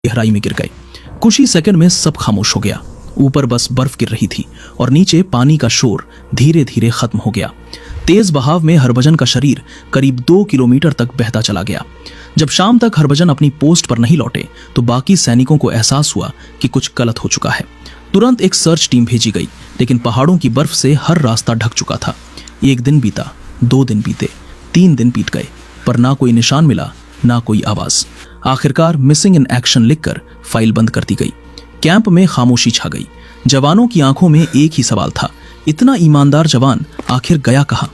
गहराई में गिर गए। कुछ ही सेकंड में सब खामोश हो गया। ऊपर बस बर्फ गिर रही थी और नीचे पानी का शोर धीरे धीरे खत्म हो गया। तेज बहाव में हरभजन का शरीर करीब 2 किलोमीटर तक बहता चला गया। जब शाम तक हरभजन अपनी पोस्ट पर नहीं लौटे तो बाकी सैनिकों को एहसास हुआ कि कुछ गलत हो चुका है। तुरंत एक सर्च टीम भेजी गई, लेकिन पहाड़ों की बर्फ से हर रास्ता ढक चुका था। 1 दिन बीता, 2 दिन बीते, 3 दिन बीत गए, पर ना कोई निशान मिला, ना कोई आवाज। आखिरकार मिसिंग इन एक्शन लिखकर फाइल बंद कर दी गई। कैंप में खामोशी छा गई। जवानों की आंखों में एक ही सवाल था, इतना ईमानदार जवान आखिर गया कहाँ?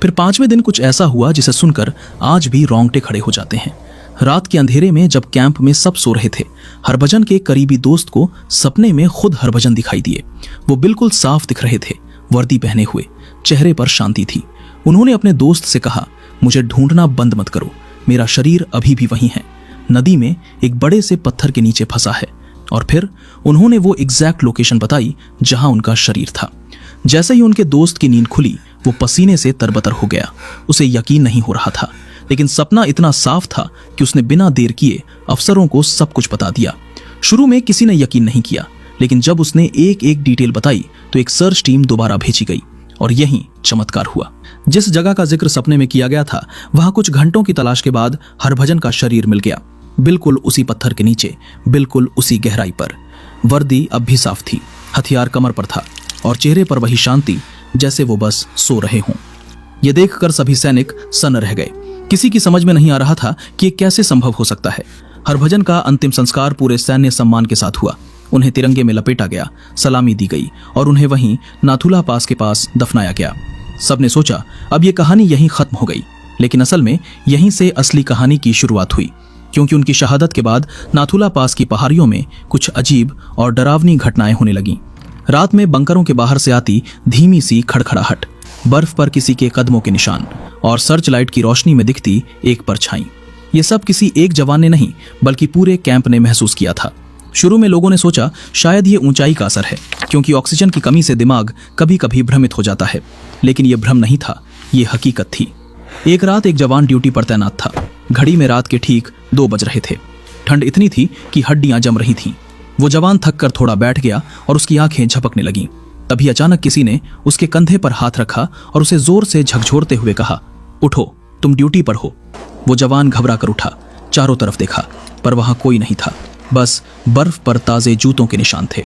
फिर 5वें दिन कुछ ऐसा हुआ जिसे सुनकर आज भी रोंगटे खड़े हो जाते हैं। रात के अंधेरे में जब कैंप में सब सो रहे थे, हरभजन के करीबी दोस्त को सपने में खुद हरभजन दिखाई दिए। वो बिल्कुल साफ दिख रहे थे, वर्दी पहने हुए, चेहरे पर शांति थी। उन्होंने अपने दोस्त से कहा, मुझे ढूंढना बंद मत करो, मेरा शरीर अभी भी वहीं है, नदी में एक बड़े से पत्थर के नीचे फंसा है। और फिर उन्होंने वो एग्जैक्ट लोकेशन बताई जहां उनका शरीर था। जैसे ही उनके दोस्त की नींद खुली, वो पसीने से तरबतर हो गया। उसे यकीन नहीं हो रहा था, लेकिन सपना इतना साफ था कि उसने बिना देर किए अफसरों को सब कुछ बता दिया। शुरू में किसी ने यकीन नहीं किया, लेकिन जब उसने एक एक डिटेल बताई तो एक सर्च टीम दोबारा भेजी गई और यहीं चमत्कार हुआ। जिस जगह का जिक्र सपने में किया गया था, वहां कुछ घंटों की तलाश के बाद हरभजन का शरीर मिल गया, बिल्कुल उसी पत्थर के नीचे, बिल्कुल उसी गहराई पर। वर्दी अब भी साफ थी, हथियार कमर पर था और चेहरे पर वही शांति, जैसे वो बस सो रहे हों। ये देखकर सभी सैनिक सन्न रह गए। किसी की समझ में नहीं आ रहा था कि ये कैसे संभव हो सकता है। हरभजन का अंतिम संस्कार पूरे सैन्य सम्मान के साथ हुआ। उन्हें तिरंगे में लपेटा गया, सलामी दी गई और उन्हें वहीं नाथुला पास के पास दफनाया गया। सबने सोचा अब ये कहानी यहीं खत्म हो गई, लेकिन असल में यहीं से असली कहानी की शुरुआत हुई, क्योंकि उनकी शहादत के बाद नाथुला पास की पहाड़ियों में कुछ अजीब और डरावनी घटनाएं होने लगीं। रात में बंकरों के बाहर से आती धीमी सी खड़खड़ाहट, बर्फ पर किसी के कदमों के निशान और सर्च लाइट की रोशनी में दिखती एक परछाई। ये सब किसी एक जवान ने नहीं, बल्कि पूरे कैंप ने महसूस किया था। शुरू में लोगों ने सोचा शायद ये ऊंचाई का असर है, क्योंकि ऑक्सीजन की कमी से दिमाग कभी कभी भ्रमित हो जाता है, लेकिन ये भ्रम नहीं था, ये हकीकत थी। एक रात एक जवान ड्यूटी पर तैनात था। घड़ी में रात के ठीक 2 बज रहे थे। ठंड इतनी थी कि हड्डियां जम रही थीं। वो जवान थक कर थोड़ा बैठ गया और उसकी आंखें झपकने लगीं। तभी अचानक किसी ने उसके कंधे पर हाथ रखा और उसे जोर से झकझोरते हुए कहा, उठो, तुम ड्यूटी पर हो। वो जवान घबरा कर उठा, चारों तरफ देखा, पर वहां कोई नहीं था, बस बर्फ पर ताजे जूतों के निशान थे।